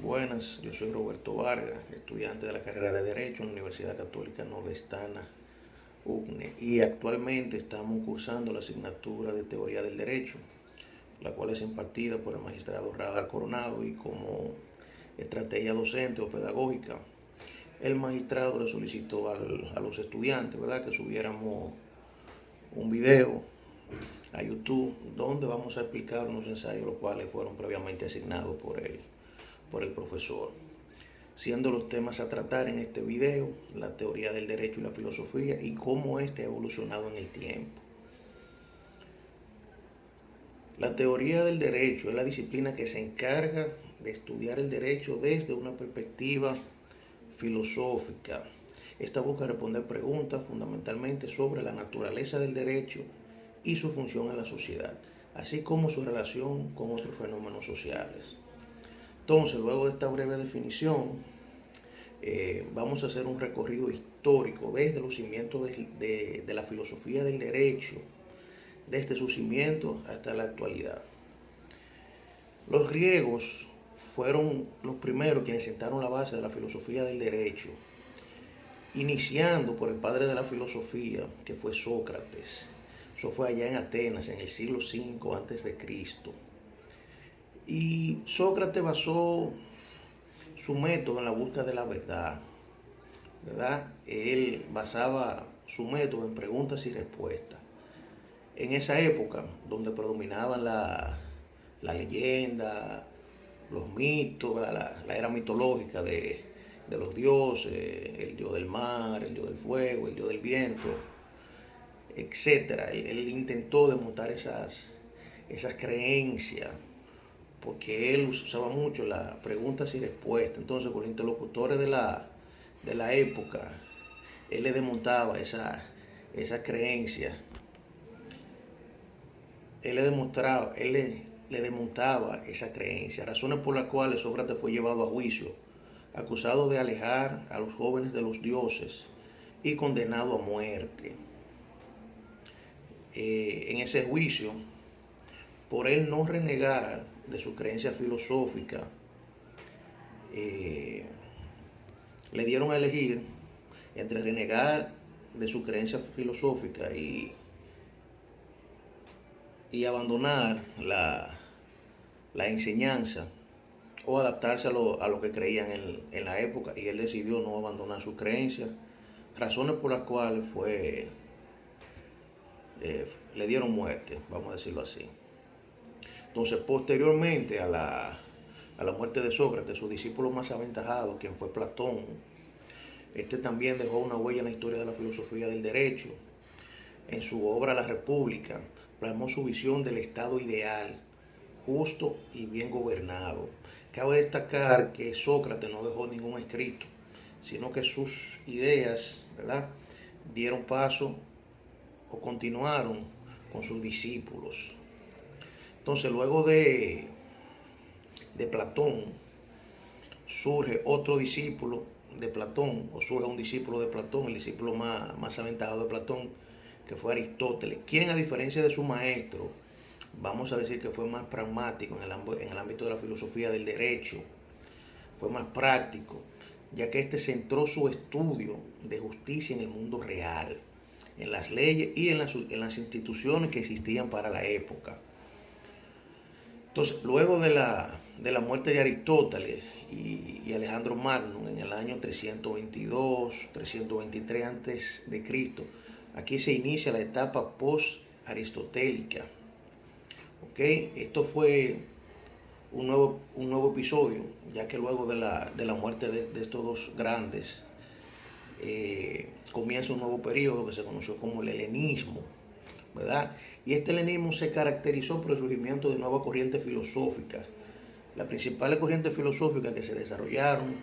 Buenas, yo soy Roberto Vargas, estudiante de la carrera de Derecho en la Universidad Católica Nordestana, UCNE, y actualmente estamos cursando la asignatura de Teoría del Derecho, la cual es impartida por el magistrado Radar Coronado y como estrategia docente o pedagógica. El magistrado le solicitó a los estudiantes, ¿verdad?, que subiéramos un video a YouTube donde vamos a explicar unos ensayos los cuales fueron previamente asignados por el profesor, siendo los temas a tratar en este video la teoría del derecho y la filosofía y cómo éste ha evolucionado en el tiempo. La teoría del derecho es la disciplina que se encarga de estudiar el derecho desde una perspectiva filosófica. Esta busca responder preguntas fundamentalmente sobre la naturaleza del derecho y su función en la sociedad, así como su relación con otros fenómenos sociales. Entonces, luego de esta breve definición, vamos a hacer un recorrido histórico desde los cimientos de la filosofía del derecho, desde sus cimientos hasta la actualidad. Los griegos fueron los primeros quienes sentaron la base de la filosofía del derecho, iniciando por el padre de la filosofía, que fue Sócrates. Eso fue allá en Atenas, en el siglo V a.C. Y Sócrates basó su método en la búsqueda de la verdad, ¿verdad? Él basaba su método en preguntas y respuestas. En esa época, donde predominaban la leyenda, los mitos, la era mitológica de los dioses, el dios del mar, el dios del fuego, el dios del viento, etc. Él intentó desmontar esas creencias, porque él usaba mucho las preguntas y respuestas. Entonces, con los interlocutores de la época, él le desmontaba esa creencia. Le desmontaba esa creencia, razones por las cuales Sócrates fue llevado a juicio, acusado de alejar a los jóvenes de los dioses y condenado a muerte. En ese juicio, por él no renegar de su creencia filosófica, le dieron a elegir entre renegar de su creencia filosófica y abandonar la enseñanza o adaptarse a lo que creían en la época, y él decidió no abandonar sus creencias, razones por las cuales le dieron muerte, vamos a decirlo así. Entonces, posteriormente a la muerte de Sócrates, su discípulo más aventajado, quien fue Platón, este también dejó una huella en la historia de la filosofía del derecho. En su obra La República, plasmó su visión del Estado ideal, justo y bien gobernado. Cabe destacar que Sócrates no dejó ningún escrito, sino que sus ideas, ¿verdad?, dieron paso o continuaron con sus discípulos. Entonces, luego de Platón, surge otro discípulo de Platón, o surge un discípulo de Platón, el discípulo más aventajado de Platón, que fue Aristóteles, quien, a diferencia de su maestro, vamos a decir que fue más pragmático en el ámbito de la filosofía del derecho, fue más práctico, ya que este centró su estudio de justicia en el mundo real, en las leyes y en las instituciones que existían para la época. Entonces, luego de la muerte de Aristóteles y Alejandro Magno en el año 322, 323 a.C., aquí se inicia la etapa post-aristotélica. ¿Okay? Esto fue un nuevo episodio, ya que luego de la muerte de estos dos grandes, comienza un nuevo periodo que se conoció como el helenismo, ¿verdad? Y este helenismo se caracterizó por el surgimiento de nuevas corrientes filosóficas. Las principales corrientes filosóficas que se desarrollaron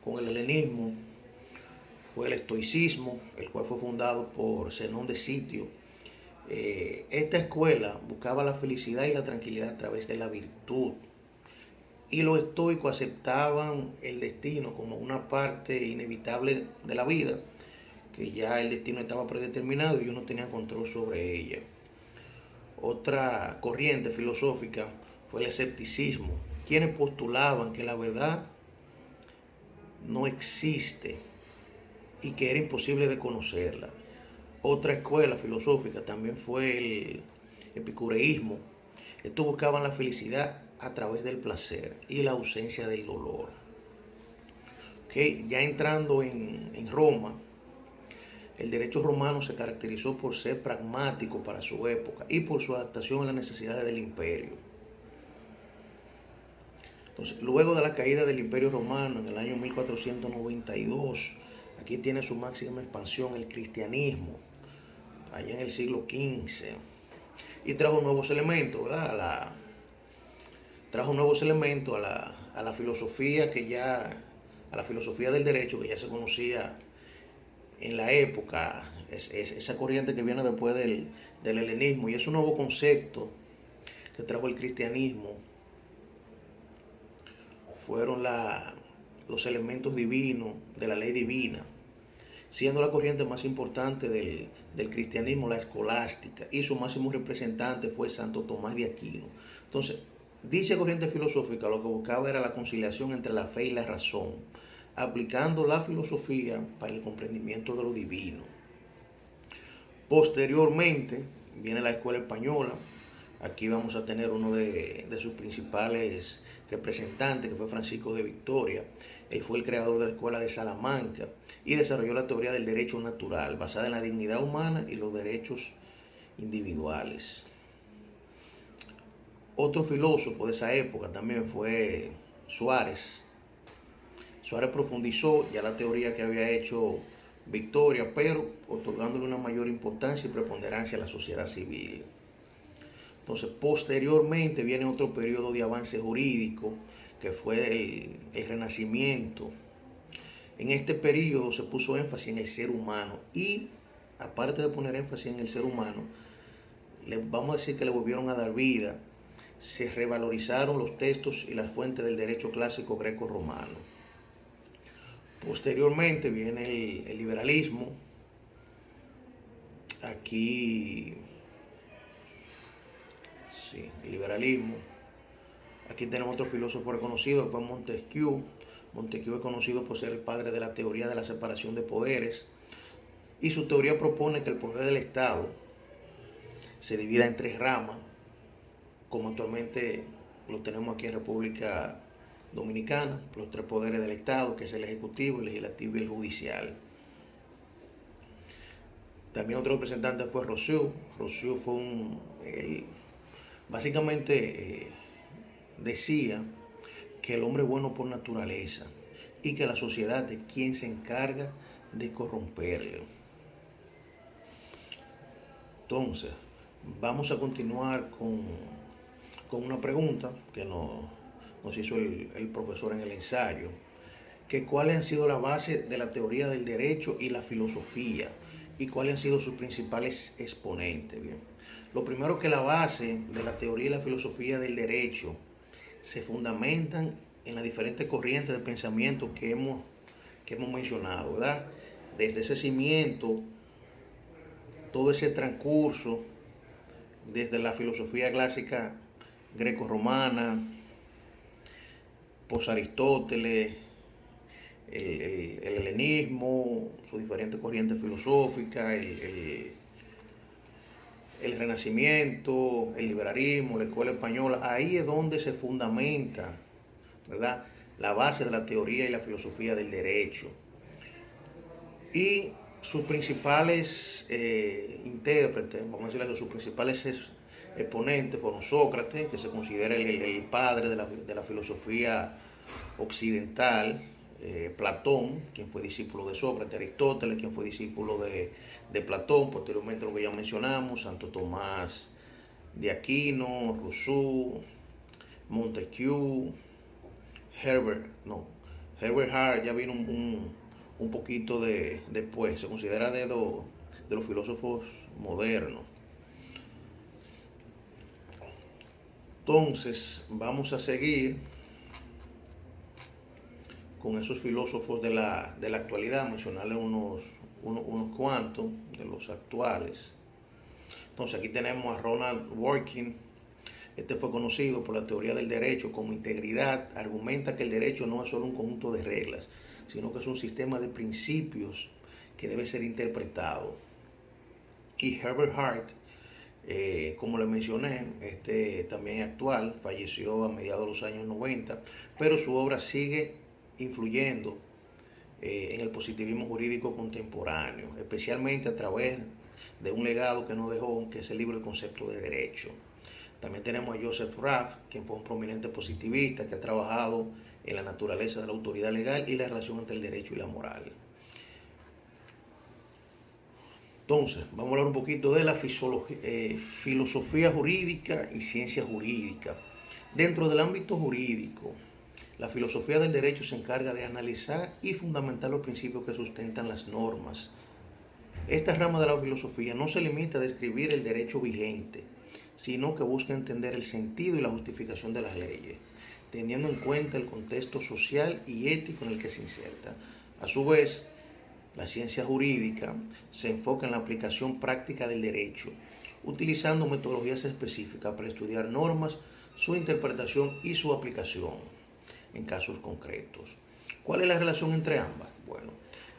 con el helenismo fue el estoicismo, el cual fue fundado por Zenón de Sitio. Esta escuela buscaba la felicidad y la tranquilidad a través de la virtud. Y los estoicos aceptaban el destino como una parte inevitable de la vida, que ya el destino estaba predeterminado y ellos no tenían control sobre ella. Otra corriente filosófica fue el escepticismo, quienes postulaban que la verdad no existe y que era imposible de conocerla. Otra escuela filosófica también fue el epicureísmo. Estos buscaban la felicidad a través del placer y la ausencia del dolor. Ya entrando en Roma, el derecho romano se caracterizó por ser pragmático para su época y por su adaptación a las necesidades del imperio. Entonces, luego de la caída del Imperio Romano en el año 1492, aquí tiene su máxima expansión el cristianismo, allá en el siglo XV, y trajo nuevos elementos, ¿verdad? Trajo nuevos elementos a la filosofía a la filosofía del derecho que ya se conocía en la época, esa corriente que viene después del helenismo, y es un nuevo concepto que trajo el cristianismo. Fueron los elementos divinos de la ley divina, siendo la corriente más importante del cristianismo la escolástica, y su máximo representante fue Santo Tomás de Aquino. Entonces, dicha corriente filosófica lo que buscaba era la conciliación entre la fe y la razón, aplicando la filosofía para el comprendimiento de lo divino. Posteriormente viene la escuela española. Aquí vamos a tener uno de sus principales representantes, que fue Francisco de Victoria. Él fue el creador de la escuela de Salamanca y desarrolló la teoría del derecho natural, basada en la dignidad humana y los derechos individuales. Otro filósofo de esa época también fue Suárez. Suárez profundizó ya la teoría que había hecho Victoria, pero otorgándole una mayor importancia y preponderancia a la sociedad civil. Entonces, posteriormente viene otro periodo de avance jurídico, que fue el Renacimiento. En este periodo se puso énfasis en el ser humano y, aparte de poner énfasis en el ser humano, vamos a decir que le volvieron a dar vida. Se revalorizaron los textos y las fuentes del derecho clásico greco-romano. Posteriormente viene el liberalismo. Aquí, sí, el liberalismo. Aquí tenemos otro filósofo reconocido, que fue Montesquieu. Montesquieu es conocido por ser el padre de la teoría de la separación de poderes. Y su teoría propone que el poder del Estado se divida en tres ramas, como actualmente lo tenemos aquí en República Dominicana, los tres poderes del Estado, que es el Ejecutivo, el Legislativo y el Judicial. También otro representante fue Rousseau. Rousseau fue básicamente decía que el hombre es bueno por naturaleza y que la sociedad es quien se encarga de corromperlo. Entonces, vamos a continuar con una pregunta que nos hizo el profesor en el ensayo, que cuáles han sido la base de la teoría del derecho y la filosofía y cuáles han sido sus principales exponentes. Bien, lo primero, que la base de la teoría y la filosofía del derecho se fundamentan en las diferentes corrientes de pensamiento que hemos mencionado, ¿verdad? Desde ese cimiento, todo ese transcurso, desde la filosofía clásica greco-romana, post-Aristóteles, el helenismo, sus diferentes corrientes filosóficas, el Renacimiento, el liberalismo, la escuela española. Ahí es donde se fundamenta, ¿verdad?, la base de la teoría y la filosofía del derecho. Y sus principales intérpretes, vamos a decirlo así, sus principales exponentes fueron Sócrates, que se considera el padre de la filosofía occidental, Platón, quien fue discípulo de Sócrates, Aristóteles, quien fue discípulo de Platón, posteriormente lo que ya mencionamos, Santo Tomás de Aquino, Rousseau, Montesquieu, Herbert Hart ya vino un poquito después, se considera de los filósofos modernos. Entonces, vamos a seguir con esos filósofos de la actualidad, mencionarles unos cuantos de los actuales. Entonces, aquí tenemos a Ronald Dworkin. Este fue conocido por la teoría del derecho como integridad. Argumenta que el derecho no es solo un conjunto de reglas, sino que es un sistema de principios que debe ser interpretado. Y Herbert Hart, como le mencioné, también actual, falleció a mediados de los años 90, pero su obra sigue influyendo en el positivismo jurídico contemporáneo, especialmente a través de un legado que nos dejó, que es el libro El concepto de derecho. También tenemos a Joseph Raff, quien fue un prominente positivista que ha trabajado en la naturaleza de la autoridad legal y la relación entre el derecho y la moral. Entonces, vamos a hablar un poquito de la filosofía jurídica y ciencia jurídica. Dentro del ámbito jurídico, la filosofía del derecho se encarga de analizar y fundamentar los principios que sustentan las normas. Esta rama de la filosofía no se limita a describir el derecho vigente, sino que busca entender el sentido y la justificación de las leyes, teniendo en cuenta el contexto social y ético en el que se inserta. A su vez, la ciencia jurídica se enfoca en la aplicación práctica del derecho, utilizando metodologías específicas para estudiar normas, su interpretación y su aplicación en casos concretos. ¿Cuál es la relación entre ambas? Bueno,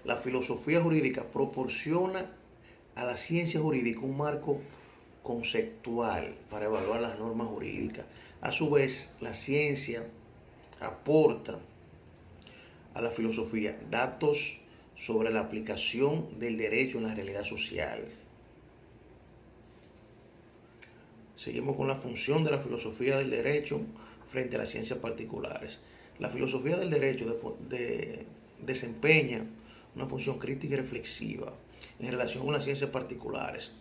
la filosofía jurídica proporciona a la ciencia jurídica un marco conceptual para evaluar las normas jurídicas. A su vez, la ciencia aporta a la filosofía datos sobre la aplicación del derecho en la realidad social. Seguimos con la función de la filosofía del derecho frente a las ciencias particulares. La filosofía del derecho desempeña una función crítica y reflexiva en relación con las ciencias particulares.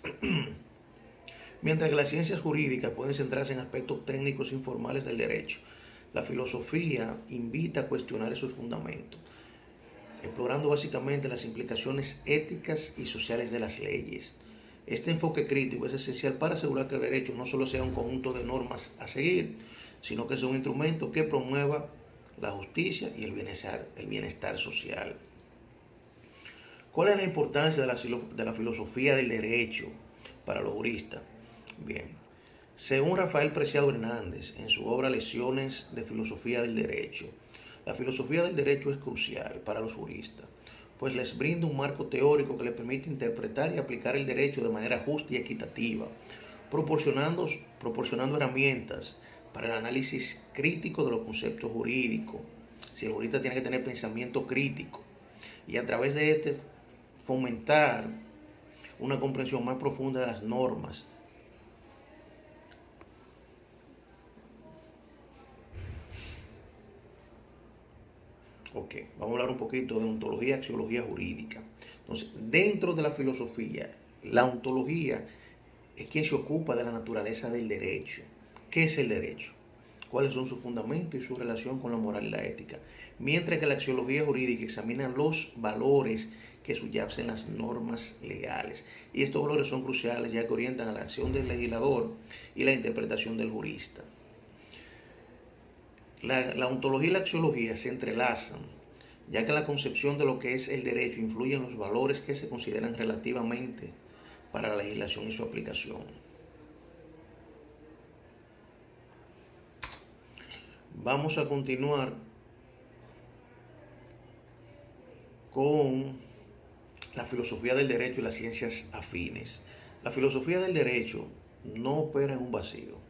Mientras que las ciencias jurídicas pueden centrarse en aspectos técnicos e informales del derecho, la filosofía invita a cuestionar esos fundamentos, explorando básicamente las implicaciones éticas y sociales de las leyes. Este enfoque crítico es esencial para asegurar que el derecho no solo sea un conjunto de normas a seguir, sino que sea un instrumento que promueva la justicia y el bienestar social. ¿Cuál es la importancia de la filosofía del derecho para los juristas? Bien, según Rafael Preciado Hernández, en su obra Lecciones de Filosofía del Derecho, la filosofía del derecho es crucial para los juristas, pues les brinda un marco teórico que les permite interpretar y aplicar el derecho de manera justa y equitativa, proporcionando herramientas para el análisis crítico de los conceptos jurídicos. Si el jurista tiene que tener pensamiento crítico y a través de este fomentar una comprensión más profunda de las normas. Ok, vamos a hablar un poquito de ontología y axiología jurídica. Entonces, dentro de la filosofía, la ontología es quien se ocupa de la naturaleza del derecho. ¿Qué es el derecho? ¿Cuáles son sus fundamentos y su relación con la moral y la ética? Mientras que la axiología jurídica examina los valores que subyacen las normas legales. Y estos valores son cruciales ya que orientan a la acción del legislador y la interpretación del jurista. La ontología y la axiología se entrelazan, ya que la concepción de lo que es el derecho influye en los valores que se consideran relativamente para la legislación y su aplicación. Vamos a continuar con la filosofía del derecho y las ciencias afines. La filosofía del derecho no opera en un vacío,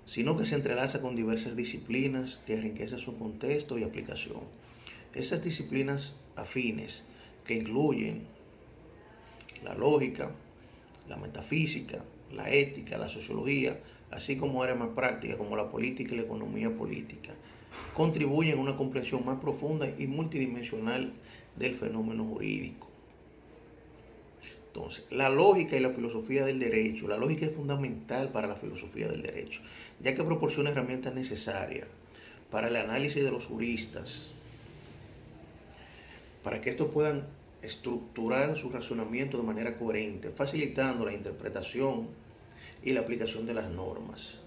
sino que se entrelaza con diversas disciplinas que enriquecen su contexto y aplicación. Esas disciplinas afines que incluyen la lógica, la metafísica, la ética, la sociología, así como áreas más prácticas como la política y la economía política, contribuyen a una comprensión más profunda y multidimensional del fenómeno jurídico. Entonces, la lógica y la filosofía del derecho. La lógica es fundamental para la filosofía del derecho, ya que proporciona herramientas necesarias para el análisis de los juristas, para que estos puedan estructurar su razonamiento de manera coherente, facilitando la interpretación y la aplicación de las normas.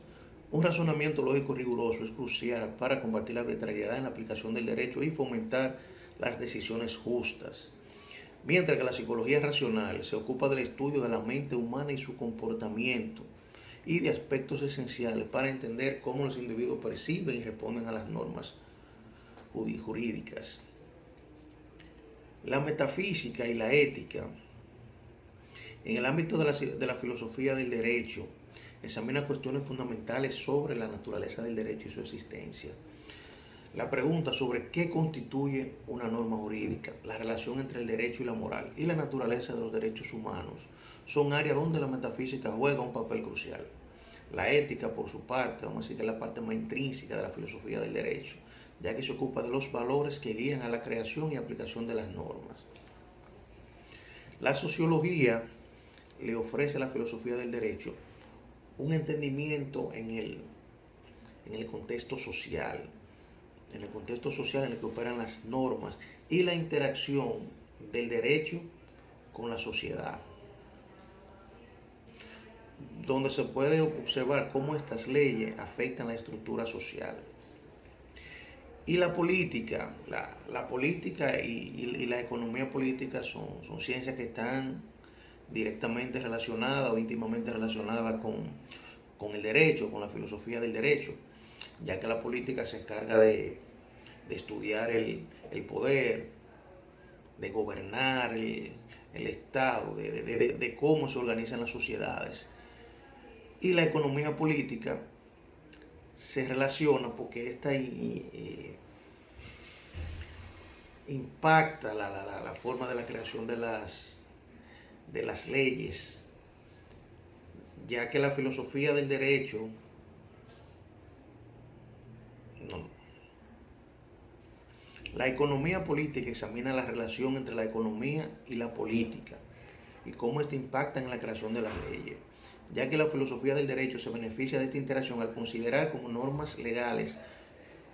Un razonamiento lógico riguroso es crucial para combatir la arbitrariedad en la aplicación del derecho y fomentar las decisiones justas. Mientras que la psicología racional se ocupa del estudio de la mente humana y su comportamiento y de aspectos esenciales para entender cómo los individuos perciben y responden a las normas jurídicas. La metafísica y la ética. En el ámbito de la filosofía del derecho, examina cuestiones fundamentales sobre la naturaleza del derecho y su existencia. La pregunta sobre qué constituye una norma jurídica, la relación entre el derecho y la moral y la naturaleza de los derechos humanos son áreas donde la metafísica juega un papel crucial. La ética, por su parte, vamos a decir que es la parte más intrínseca de la filosofía del derecho, ya que se ocupa de los valores que guían a la creación y aplicación de las normas. La sociología le ofrece a la filosofía del derecho un entendimiento en el contexto social, en el que operan las normas y la interacción del derecho con la sociedad, donde se puede observar cómo estas leyes afectan la estructura social. Y la política, la política y la economía política son ciencias que están directamente relacionadas o íntimamente relacionadas con el derecho, con la filosofía del derecho, ya que la política se encarga de estudiar el poder, de gobernar el Estado, de cómo se organizan las sociedades. Y la economía política se relaciona porque esta impacta la forma de la creación de las leyes, ya que la filosofía del derecho no. La economía política examina la relación entre la economía y la política y cómo ésta impacta en la creación de las leyes, ya que la filosofía del derecho se beneficia de esta interacción al considerar cómo normas legales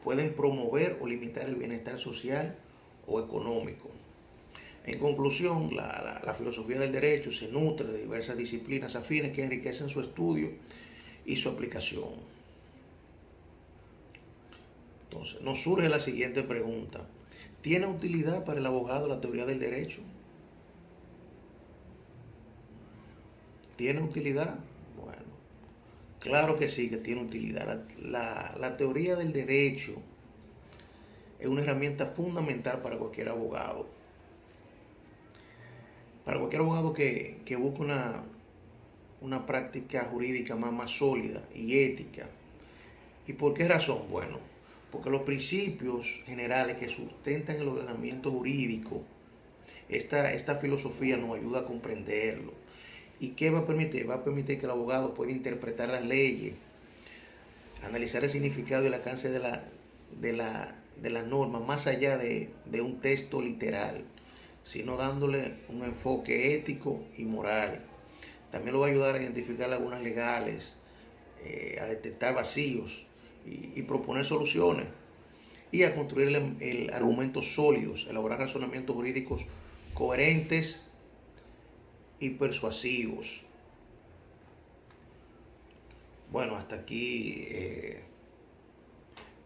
pueden promover o limitar el bienestar social o económico. En conclusión, la filosofía del derecho se nutre de diversas disciplinas afines que enriquecen su estudio y su aplicación. Entonces, nos surge la siguiente pregunta. ¿Tiene utilidad para el abogado la teoría del derecho? ¿Tiene utilidad? Bueno, claro que sí que tiene utilidad. La teoría del derecho es una herramienta fundamental para cualquier abogado. Para cualquier abogado que busque una práctica jurídica más sólida y ética. ¿Y por qué razón? Bueno, porque los principios generales que sustentan el ordenamiento jurídico, esta filosofía nos ayuda a comprenderlo. ¿Y qué va a permitir? Va a permitir que el abogado pueda interpretar las leyes, analizar el significado y el alcance de la norma más allá de un texto literal, sino dándole un enfoque ético y moral. También lo va a ayudar a identificar lagunas legales, a detectar vacíos y proponer soluciones y a construir argumentos sólidos, elaborar razonamientos jurídicos coherentes y persuasivos. Bueno, hasta aquí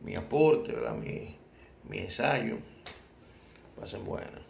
mi aporte, ¿verdad? Mi ensayo. Pasen buenas.